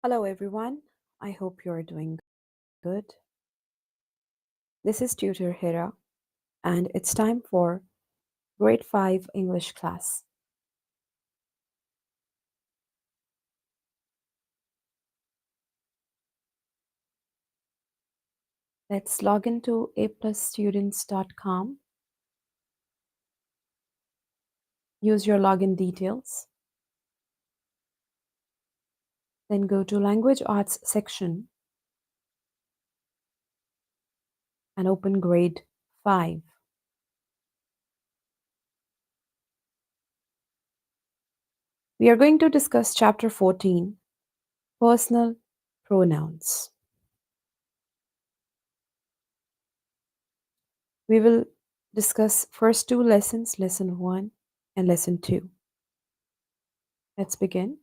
Hello, everyone. I hope you're doing good. This is Tutor Hira, and it's time for Grade 5 English class. Let's log into aplusstudents.com. Use your login details. Then go to Language Arts section and open Grade 5. We are going to discuss Chapter 14, Personal Pronouns. We will discuss first two lessons, Lesson 1 and Lesson 2. Let's begin.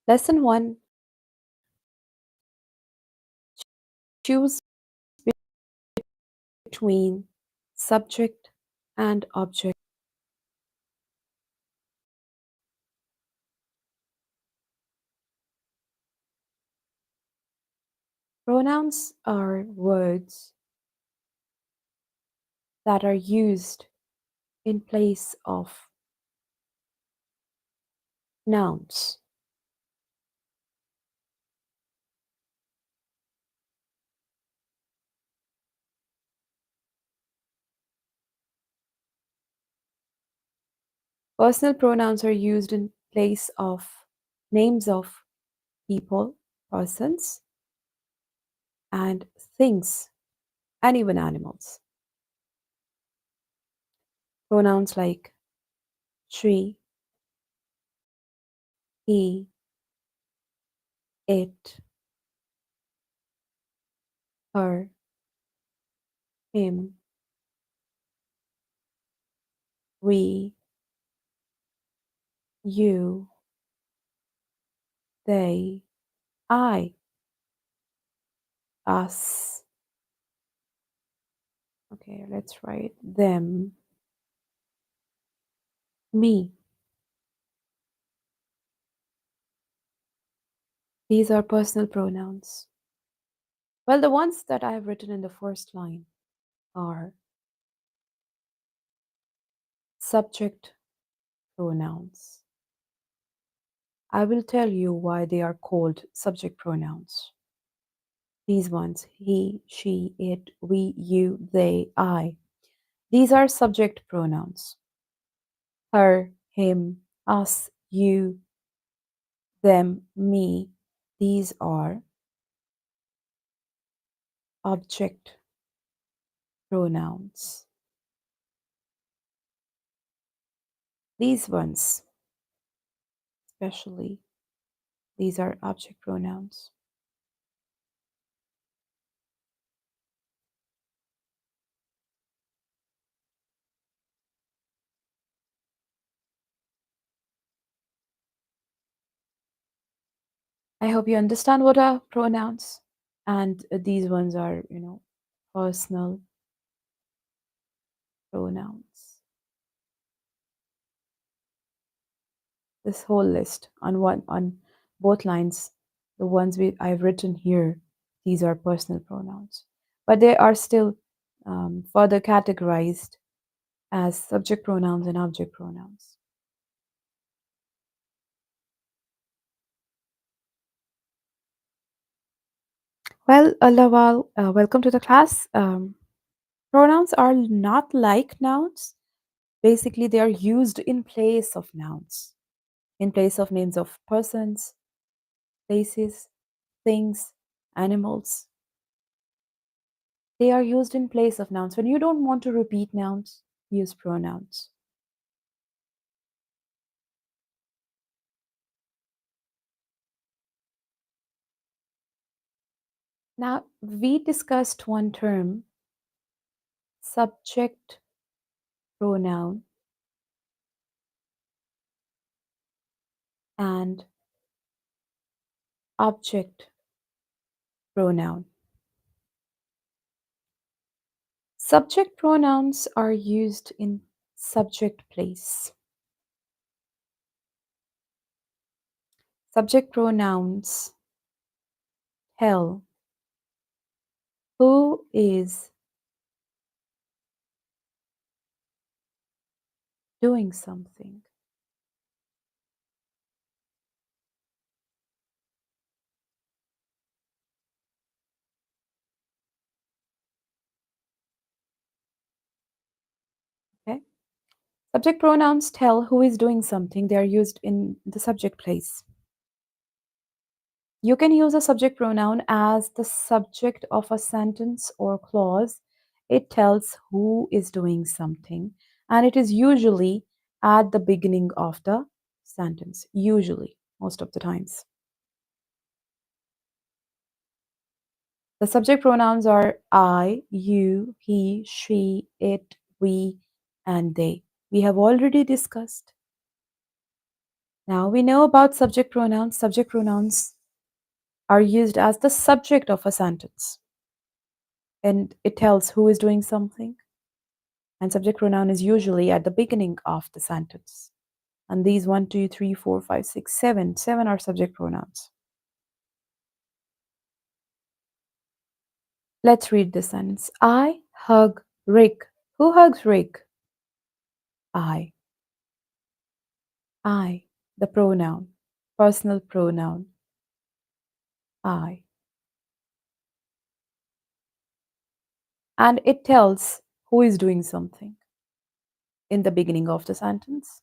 Lesson 1, choose between subject and object. Pronouns are words that are used in place of nouns. Personal pronouns are used in place of names of people, persons, and things, and even animals. Pronouns like she, he, it, her, him, we, you, they, I, us. Okay, let's write them, me. These are personal pronouns. Well, the ones that I have written in the first line are subject pronouns. I will tell you why they are called subject pronouns. These ones, he, she, it, we, you, they, I. These are subject pronouns. Her, him, us, you, them, me. These are object pronouns. These ones, especially, these are object pronouns. I hope you understand what are pronouns. And these ones are, personal pronouns. This whole list on both lines, the ones I've written here, these are personal pronouns. But they are still further categorized as subject pronouns and object pronouns. Well, Lawal, welcome to the class. Pronouns are not like nouns. Basically, they are used in place of nouns, in place of names of persons, places, things, animals. They are used in place of nouns. When you don't want to repeat nouns, use pronouns. Now, we discussed one term, subject pronoun, and object pronoun. Subject pronouns are used in subject place. Subject pronouns tell who is doing something. Okay? Subject pronouns tell who is doing something. They are used in the subject place. You can use a subject pronoun as the subject of a sentence or clause. It tells who is doing something, and it is usually at the beginning of the sentence. Usually, most of the times. The subject pronouns are I, you, he, she, it, we, and they. We have already discussed. Now we know about subject pronouns. Subject pronouns are used as the subject of a sentence, and it tells who is doing something. And subject pronoun is usually at the beginning of the sentence. And these one, 2, 3, 4, 5, 6, 7, 7 are subject pronouns. Let's read the sentence. I hug Rick. Who hugs Rick? I. I. The pronoun. Personal pronoun. I. And it tells who is doing something in the beginning of the sentence.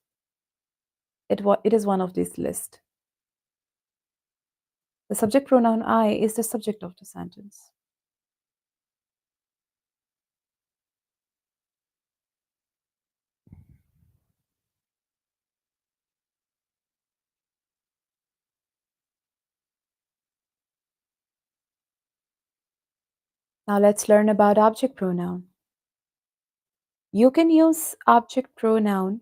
It is one of this list. The subject pronoun I is the subject of the sentence. Now let's learn about object pronoun. You can use object pronoun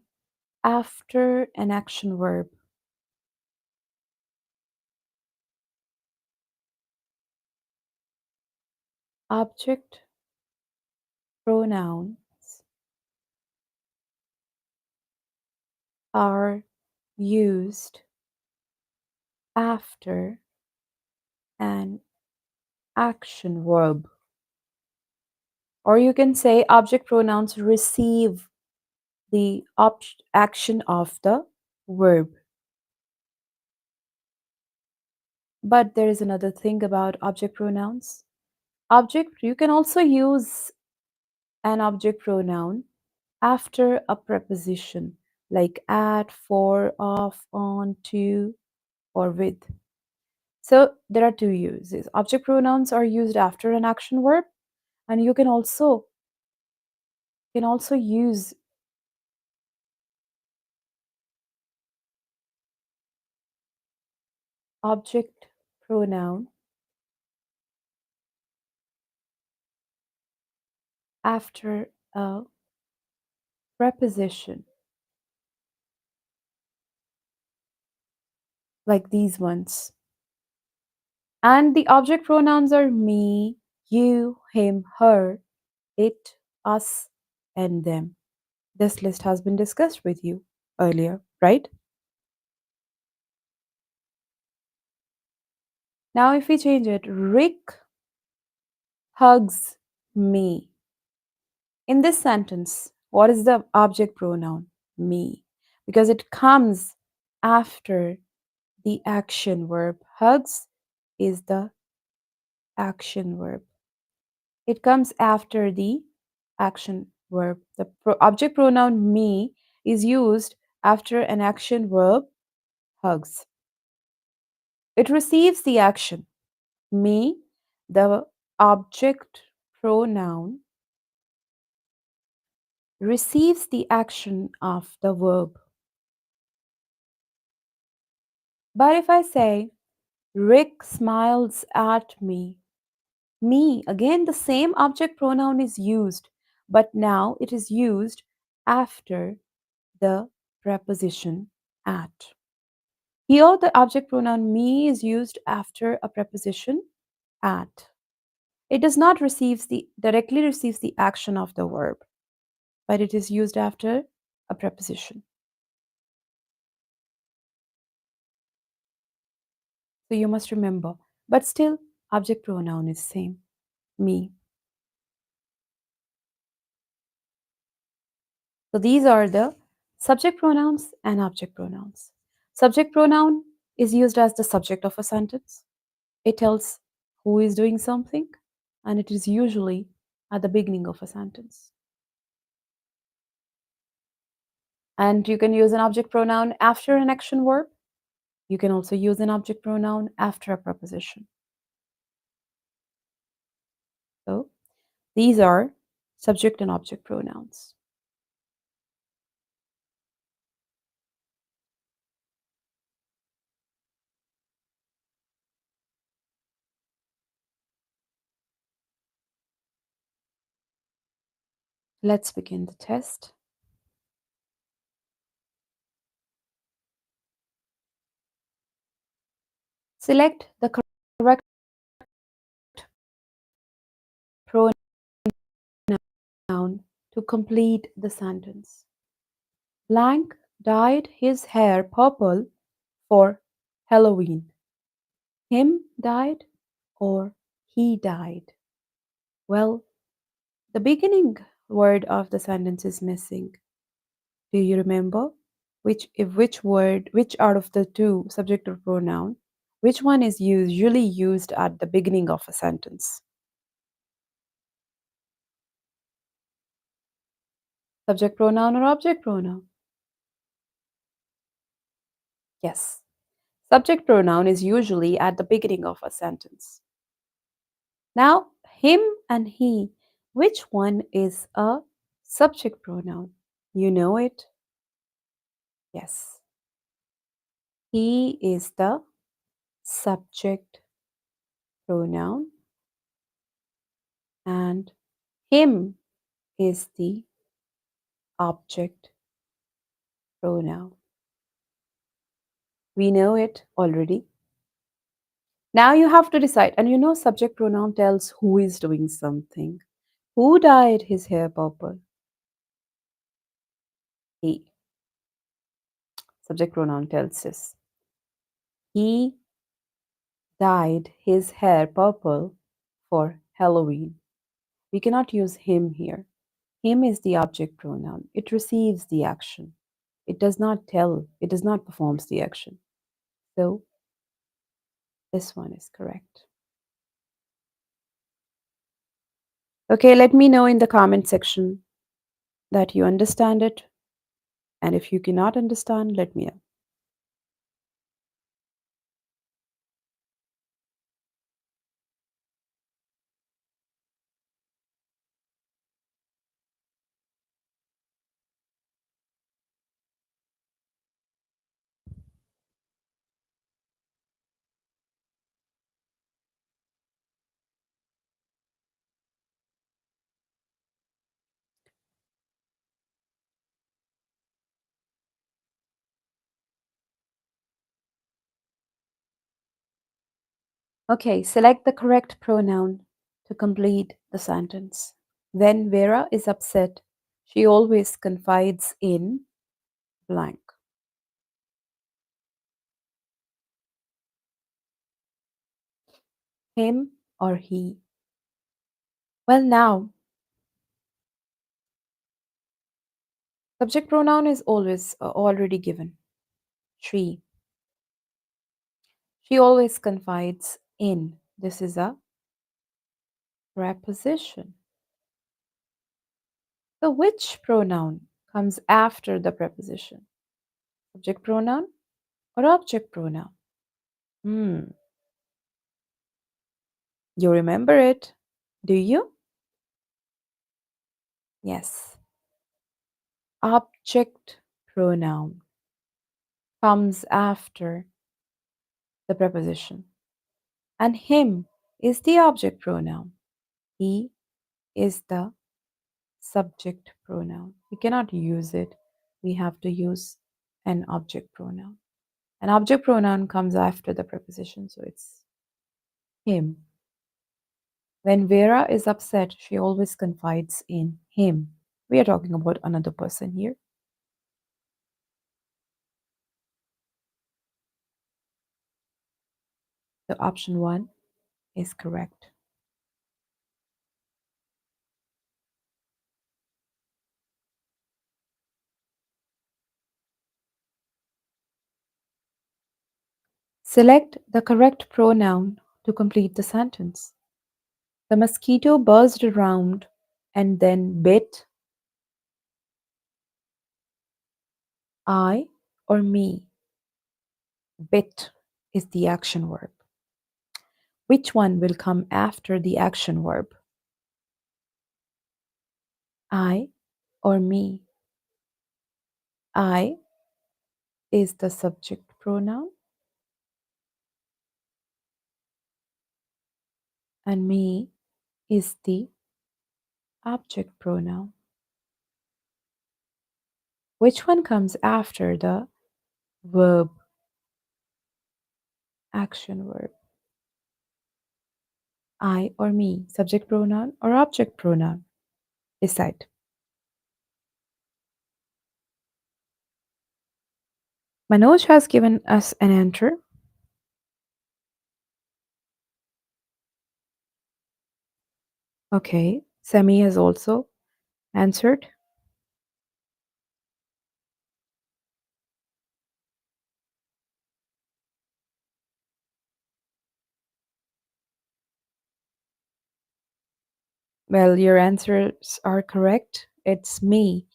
after an action verb. Object pronouns are used after an action verb. Or you can say object pronouns receive the action of the verb. But there is another thing about object pronouns. You can also use an object pronoun after a preposition like at, for, of, on, to, or with. So there are two uses. Object pronouns are used after an action verb, and you can also use object pronoun after a preposition like these ones. And the object pronouns are me, you, him, her, it, us, and them. This list has been discussed with you earlier, right? Now, if we change it, Rick hugs me. In this sentence, what is the object pronoun? Me. Because it comes after the action verb. Hugs is the action verb. It comes after the action verb. The object pronoun me is used after an action verb, hugs. It receives the action. Me, the object pronoun, receives the action of the verb. But if I say, Rick smiles at me, Me, again, the same object pronoun is used, but now it is used after the preposition at. Here, the object pronoun me is used after a preposition at. It does not directly receives the action of the verb, but it is used after a preposition. So you must remember. But still, object pronoun is same. Me. So these are the subject pronouns and object pronouns. Subject pronoun is used as the subject of a sentence. It tells who is doing something, and it is usually at the beginning of a sentence. And you can use an object pronoun after an action verb. You can also use an object pronoun after a preposition. So these are subject and object pronouns. Let's begin the test. Select the correct pronoun to complete the sentence. Blank dyed his hair purple for Halloween. Him died or he died? Well, the beginning word of the sentence is missing. Do you remember which out of the two, subject or pronoun, which one is usually used at the beginning of a sentence? Subject pronoun or object pronoun? Yes. Subject pronoun is usually at the beginning of a sentence. Now, him and he, which one is a subject pronoun? You know it? Yes. He is the subject pronoun and him is the object pronoun. We know it already. Now you have to decide, and you know, subject pronoun tells who is doing something. Who dyed his hair purple? He. Subject pronoun tells us. He dyed his hair purple for Halloween. We cannot use him here. Him is the object pronoun. It receives the action. It does not performs the action. So this one is correct. Okay, let me know in the comment section that you understand it. And if you cannot understand, let me know. Okay, select the correct pronoun to complete the sentence. When Vera is upset, she always confides in blank. Him or he. Well, now, subject pronoun is always already given. She. She always confides in. This is a preposition. So, which pronoun comes after the preposition? Subject pronoun or object pronoun? Hmm. You remember it? Do you? Yes. Object pronoun comes after the preposition. And him is the object pronoun. He is the subject pronoun. We cannot use it. We have to use an object pronoun. An object pronoun comes after the preposition, so it's him. When Vera is upset, she always confides in him. We are talking about another person here. So option one is correct. Select the correct pronoun to complete the sentence. The mosquito buzzed around and then bit I or me. Bit is the action verb. Which one will come after the action verb? I or me? I is the subject pronoun and me is the object pronoun. Which one comes after the verb, action verb? I or me, subject pronoun or object pronoun? Decide. Manoj has given us an answer. Okay, Sami has also answered. Well, your answers are correct. It's me.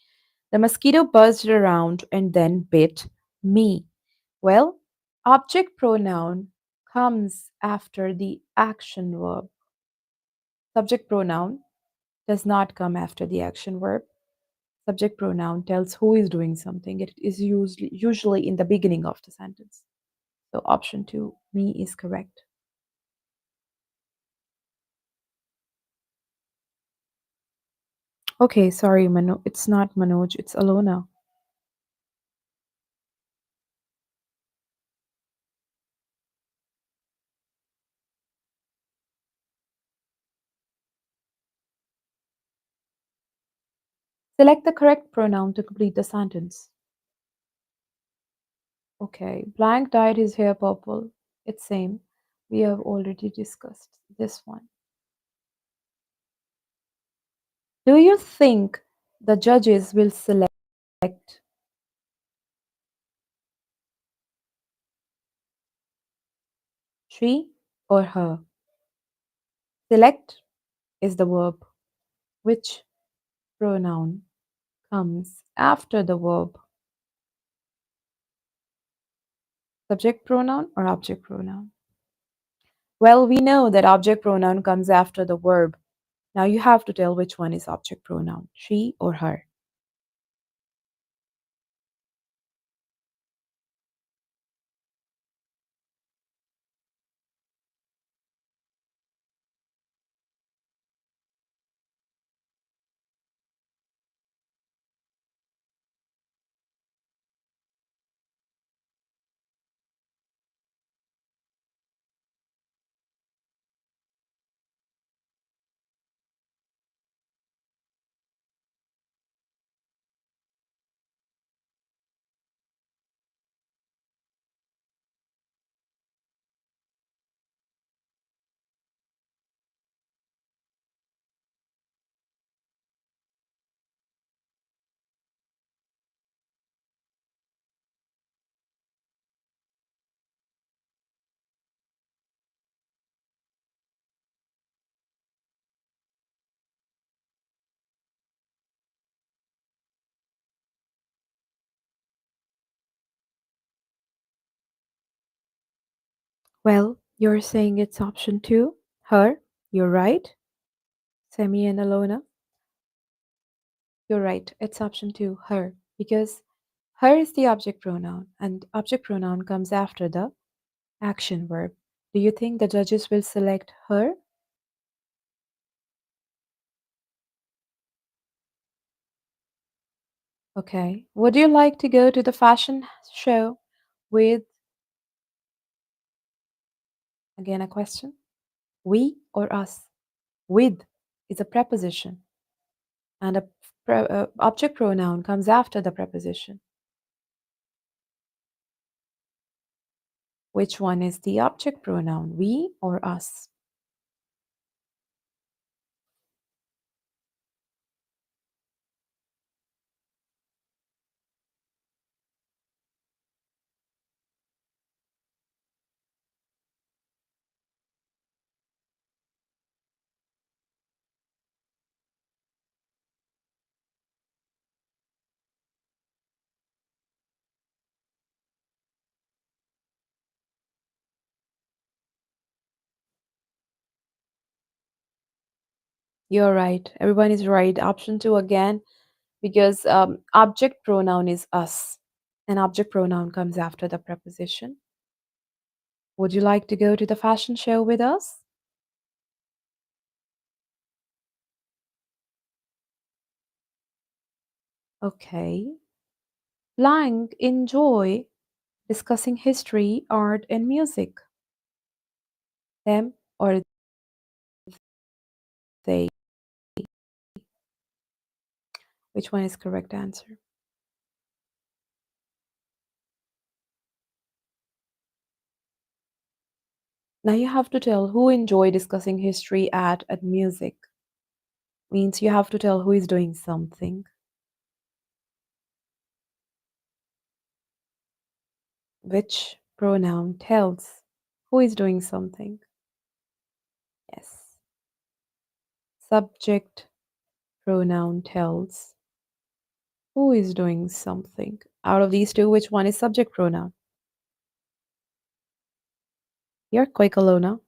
The mosquito buzzed around and then bit me. Well, object pronoun comes after the action verb. Subject pronoun does not come after the action verb. Subject pronoun tells who is doing something. It is usually in the beginning of the sentence. So option two, me, is correct. Okay, sorry, it's not Manoj, it's Alona. Select the correct pronoun to complete the sentence. Okay, blank dyed his hair purple. It's same. We have already discussed this one. Do you think the judges will select she or her? Select is the verb. Which pronoun comes after the verb? Subject pronoun or object pronoun? Well, we know that object pronoun comes after the verb. Now you have to tell which one is object pronoun, she or her. Well, you're saying it's option two, her. You're right. Semi and Alona. You're right. It's option two, her. Because her is the object pronoun, and object pronoun comes after the action verb. Do you think the judges will select her? Okay. Would you like to go to the fashion show with, again, a question? We or us? With is a preposition, and a object pronoun comes after the preposition. Which one is the object pronoun, we or us? You're right. Everyone is right. Option two again, because object pronoun is us. An object pronoun comes after the preposition. Would you like to go to the fashion show with us? Okay. Lang enjoy discussing history, art, and music. Them or they? Which one is correct answer? Now you have to tell who enjoy discussing history, art, and music. Means you have to tell who is doing something. Which pronoun tells who is doing something? Yes. Subject pronoun tells who is doing something. Out of these two, which one is subject pronoun? You're quick, Alona.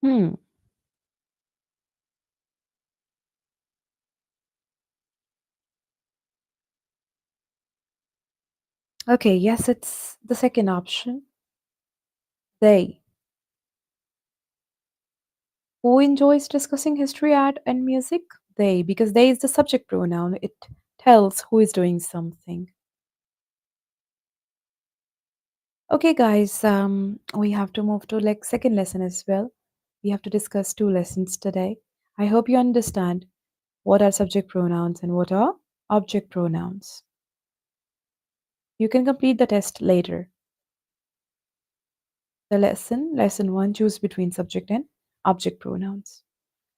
Hmm. Okay, yes, it's the second option. They. Who enjoys discussing history, art, and music? They, because they is the subject pronoun. It tells who is doing something. Okay, guys, we have to move to like second lesson as well. We have to discuss two lessons today. I hope you understand what are subject pronouns and what are object pronouns. You can complete the test later. The lesson one, choose between subject and object pronouns.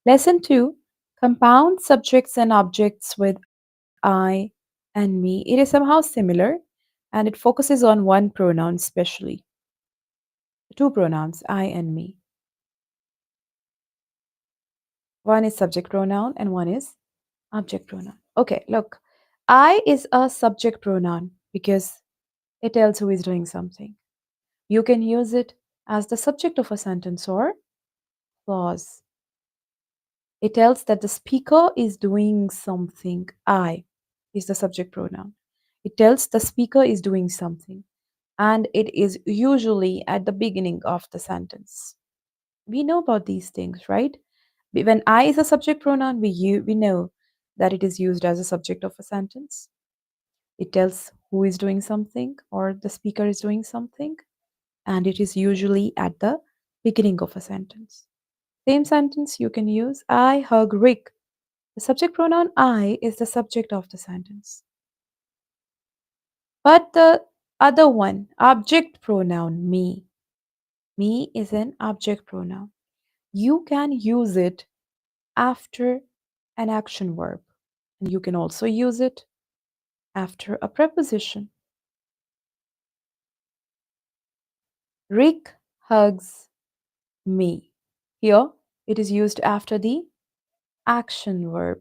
Lesson two, compound subjects and objects with I and me. It is somehow similar and it focuses on one pronoun especially. Two pronouns, I and me. One is subject pronoun and one is object pronoun. Okay, look. I is a subject pronoun because it tells who is doing something. You can use it as the subject of a sentence or clause. It tells that the speaker is doing something. I is the subject pronoun. It tells the speaker is doing something, and it is usually at the beginning of the sentence. We know about these things, right? When I is a subject pronoun, we know that it is used as a subject of a sentence. It tells who is doing something or the speaker is doing something, and it is usually at the beginning of a sentence. Same sentence you can use I hug Rick. The subject pronoun I is the subject of the sentence. But the other one, object pronoun me. Me is an object pronoun. You can use it after an action verb. And you can also use it after a preposition. Rick hugs me. Here it is used after the action verb.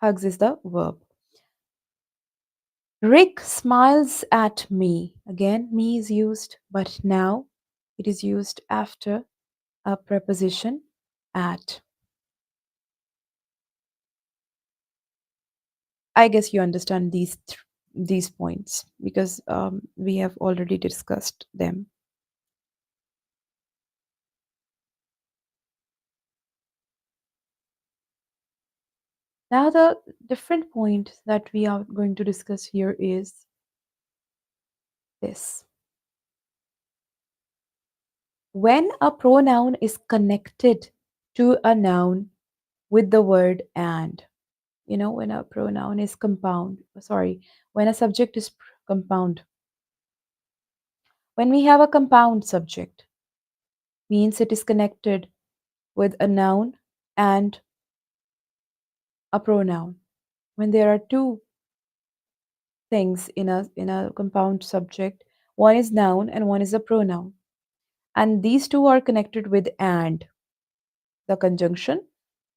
Hugs is the verb. Rick smiles at me. Again, me is used, but now it is used after a preposition at. I guess you understand these points because we have already discussed them. Now, the different point that we are going to discuss here is this. When a pronoun is connected to a noun with the word and, when a pronoun is when a subject is compound, when we have a compound subject, means it is connected with a noun and a pronoun. When there are two things in a compound subject, one is noun and one is a pronoun, and these two are connected with and, the conjunction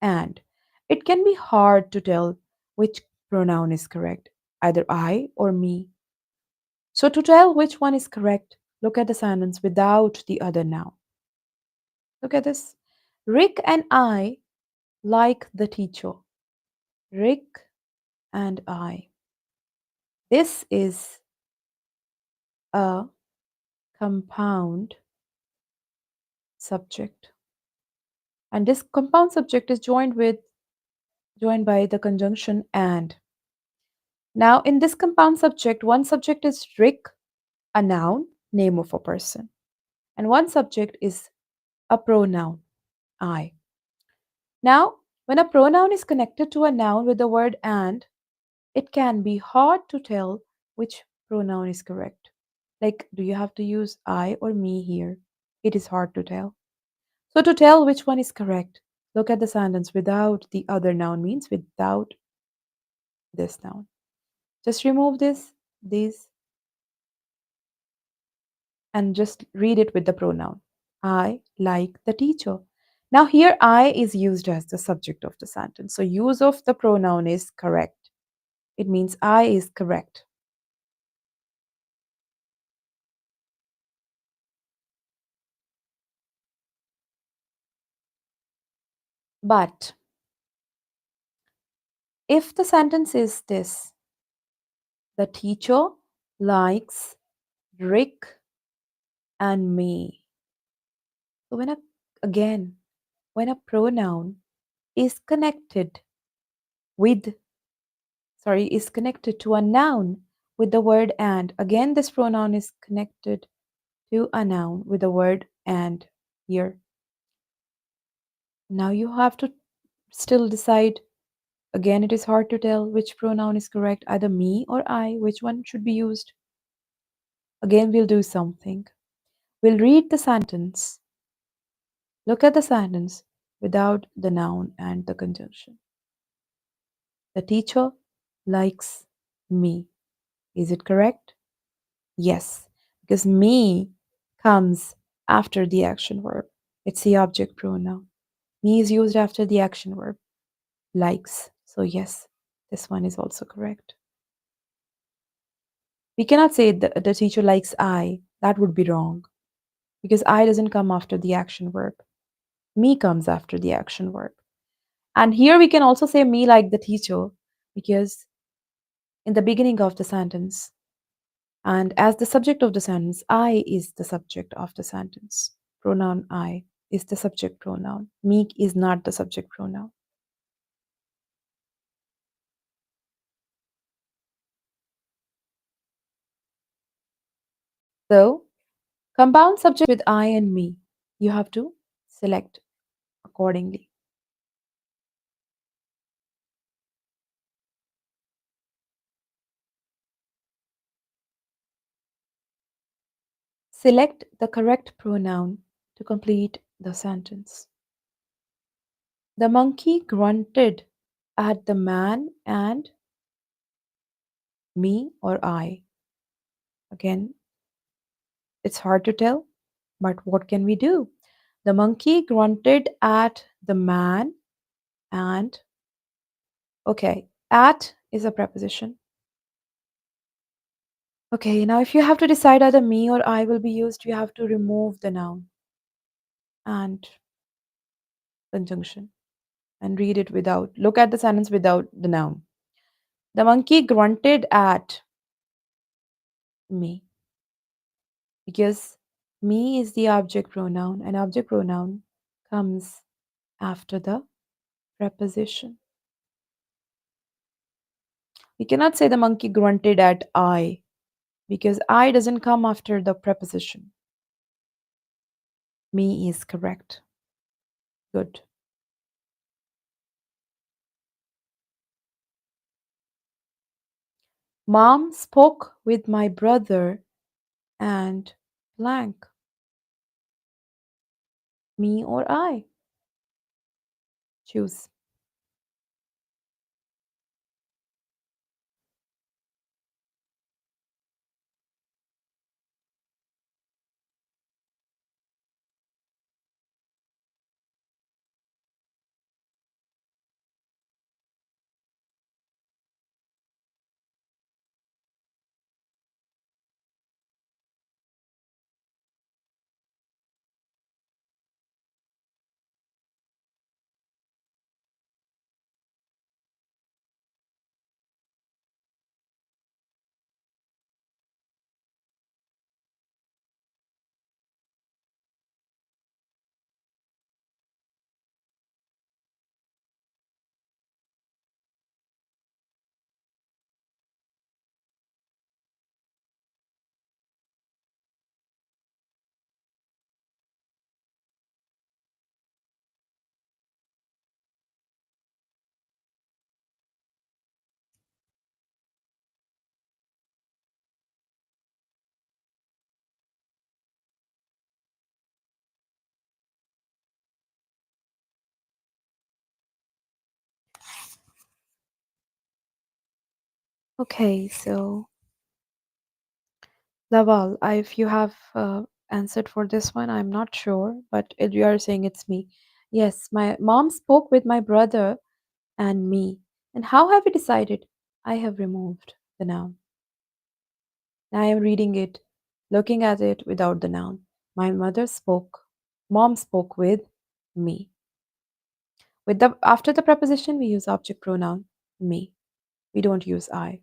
and. It can be hard to tell which pronoun is correct, either I or me. So, to tell which one is correct, look at the sentence without the other noun. Look at this. Rick and I like the teacher. Rick and I. This is a compound subject. And this compound subject is joined by the conjunction and. Now, in this compound subject, one subject is Rick, a noun, name of a person, and one subject is a pronoun, I. Now, when a pronoun is connected to a noun with the word and, it can be hard to tell which pronoun is correct. Like, do you have to use I or me here? It is hard to tell. So, to tell which one is correct, look at the sentence without the other noun, means without this noun. Just remove these, and just read it with the pronoun. I like the teacher. Now, here I is used as the subject of the sentence. So, use of the pronoun is correct. It means I is correct. But if the sentence is this, the teacher likes Rick and me. So, again, when a pronoun is connected with, is connected to a noun with the word and, again, this pronoun is connected to a noun with the word and here. Now you have to still decide. Again, it is hard to tell which pronoun is correct, either me or I, which one should be used. Again, we'll do something. We'll read the sentence. Look at the sentence without the noun and the conjunction. The teacher likes me. Is it correct? Yes, because me comes after the action verb. It's the object pronoun. Me is used after the action verb. Likes. So, yes, this one is also correct. We cannot say the teacher likes I. That would be wrong because I doesn't come after the action verb. Me comes after the action verb. And here we can also say me like the teacher because in the beginning of the sentence and as the subject of the sentence, I is the subject of the sentence. Pronoun I is the subject pronoun. Me is not the subject pronoun. So, compound subject with I and me, you have to select accordingly. Select the correct pronoun to complete the sentence. The monkey grunted at the man and me or I? Again, it's hard to tell, but what can we do? The monkey grunted at the man and, okay, at is a preposition. Okay, now if you have to decide either me or I will be used, you have to remove the noun and conjunction and read it without. Look at the sentence without the noun. The monkey grunted at me because me is the object pronoun and object pronoun comes after the preposition. We cannot say the monkey grunted at I because I doesn't come after the preposition. Me is correct. Good. Mom spoke with my brother and blank. Me or I? Choose. Okay, so Lawal, if you have answered for this one, I'm not sure, but you are saying it's me. Yes, my mom spoke with my brother and me. And how have you decided? I have removed the noun. I am reading it, looking at it without the noun. My mom spoke with me. With the after the preposition, we use object pronoun me. We don't use I.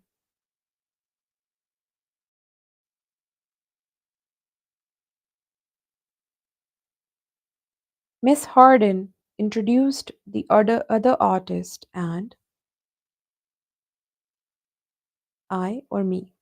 Miss Harden introduced the other artist and I or me.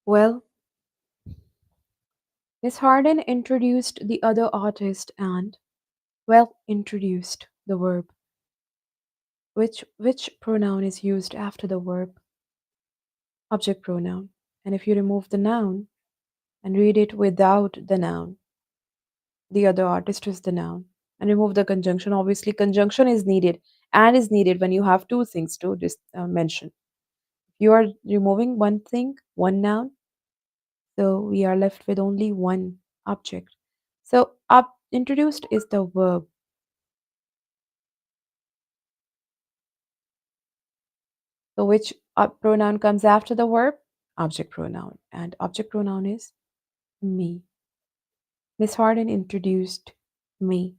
Well, Miss Harden introduced the other artist and, well, introduced the verb. Which pronoun is used after the verb? Object pronoun. And if you remove the noun and read it without the noun, the other artist is the noun. And remove the conjunction. Obviously, conjunction is needed and is needed when you have two things to mention. If you are removing one thing, one noun, so we are left with only one object. So, up introduced is the verb. So, which pronoun comes after the verb? Object pronoun. And object pronoun is me. Miss Harden introduced me.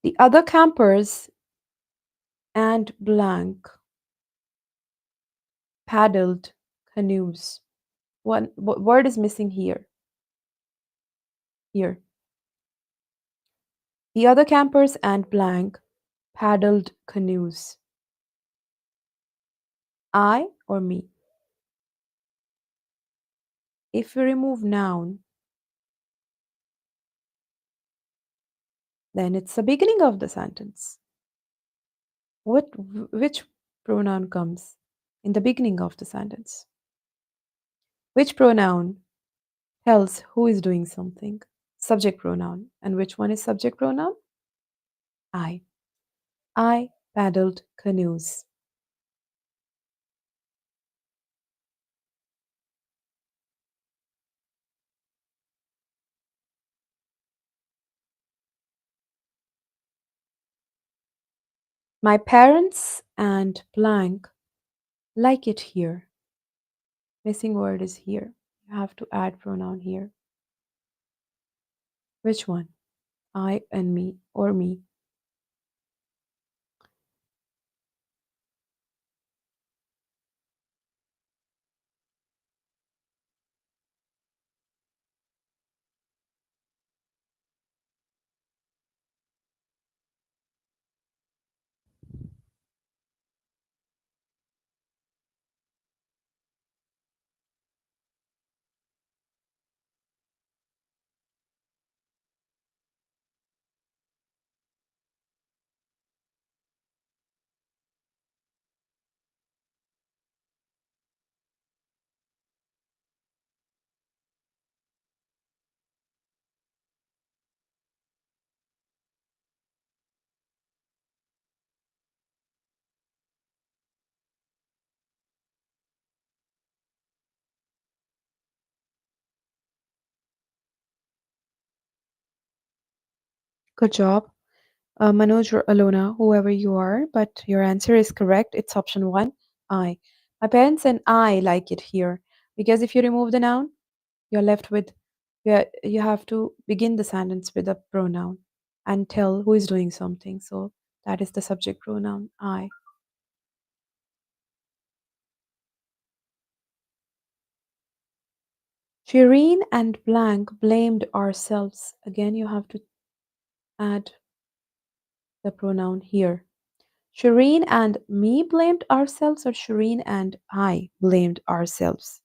The other campers and blank paddled canoes. One word is missing here. Here. The other campers and blank paddled canoes. I or me? If we remove noun, then it's the beginning of the sentence. Which pronoun comes in the beginning of the sentence? Which pronoun tells who is doing something? Subject pronoun. And which one is subject pronoun? I. I paddled canoes. My parents and blank like it here. Missing word is here. You have to add pronoun here. Which one? I and me or me? Good job. Manoj or Alona, whoever you are, but your answer is correct. It's option one, I. My parents and I like it here. Because if you remove the noun, you're left with, you have to begin the sentence with a pronoun and tell who is doing something. So that is the subject pronoun, I. Shireen and blank blamed ourselves. Again, you have to add the pronoun here. Shireen and me blamed ourselves, or Shireen and I blamed ourselves?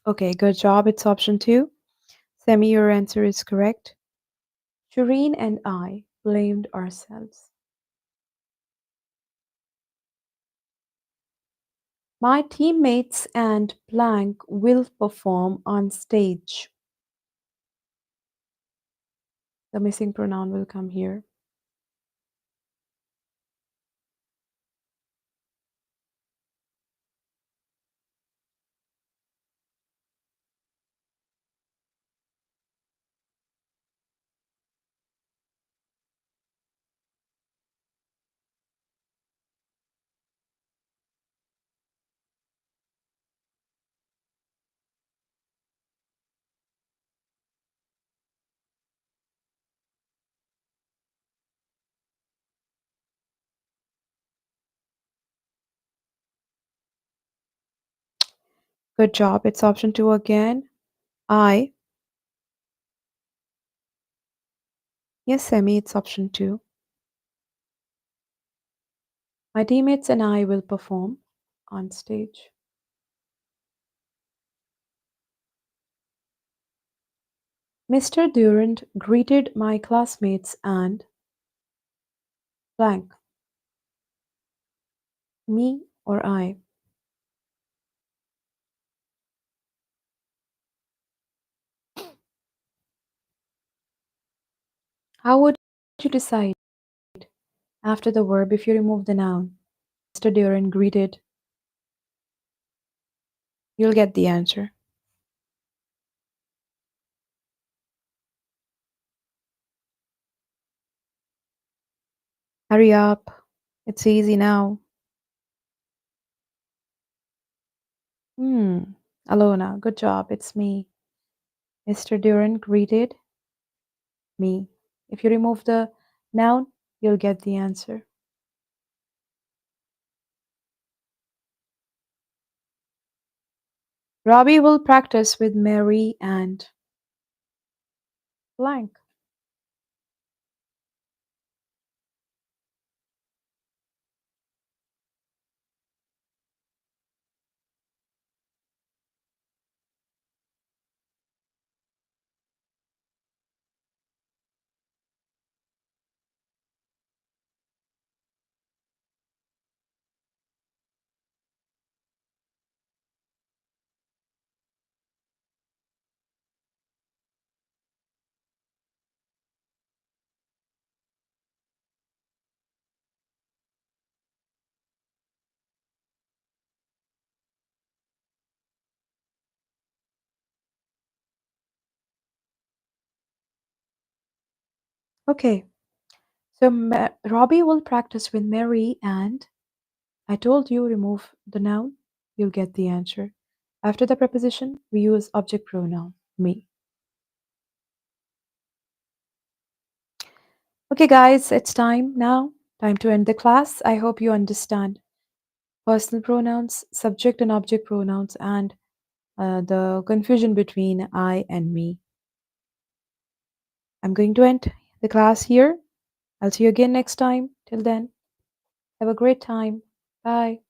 Okay, good job. It's option two. Semi, your answer is correct. Shireen and I blamed ourselves. My teammates and blank will perform on stage. The missing pronoun will come here. Good job. It's option two again. I. Yes, Semi, it's option two. My teammates and I will perform on stage. Mr. Durand greeted my classmates and blank. Me or I. How would you decide after the verb if you remove the noun? Mr. Durand greeted. You'll get the answer. Hurry up. It's easy now. Hmm. Alona, good job. It's me. Mr. Durand greeted me. If you remove the noun, you'll get the answer. Robbie will practice with Mary and blank. Okay, so Robbie will practice with Mary and I told you remove the noun, you'll get the answer. After the preposition, we use object pronoun, me. Okay, guys, it's time now. Time to end the class. I hope you understand personal pronouns, subject and object pronouns, and the confusion between I and me. I'm going to end the class here. I'll see you again next time. Till then, have a great time. Bye.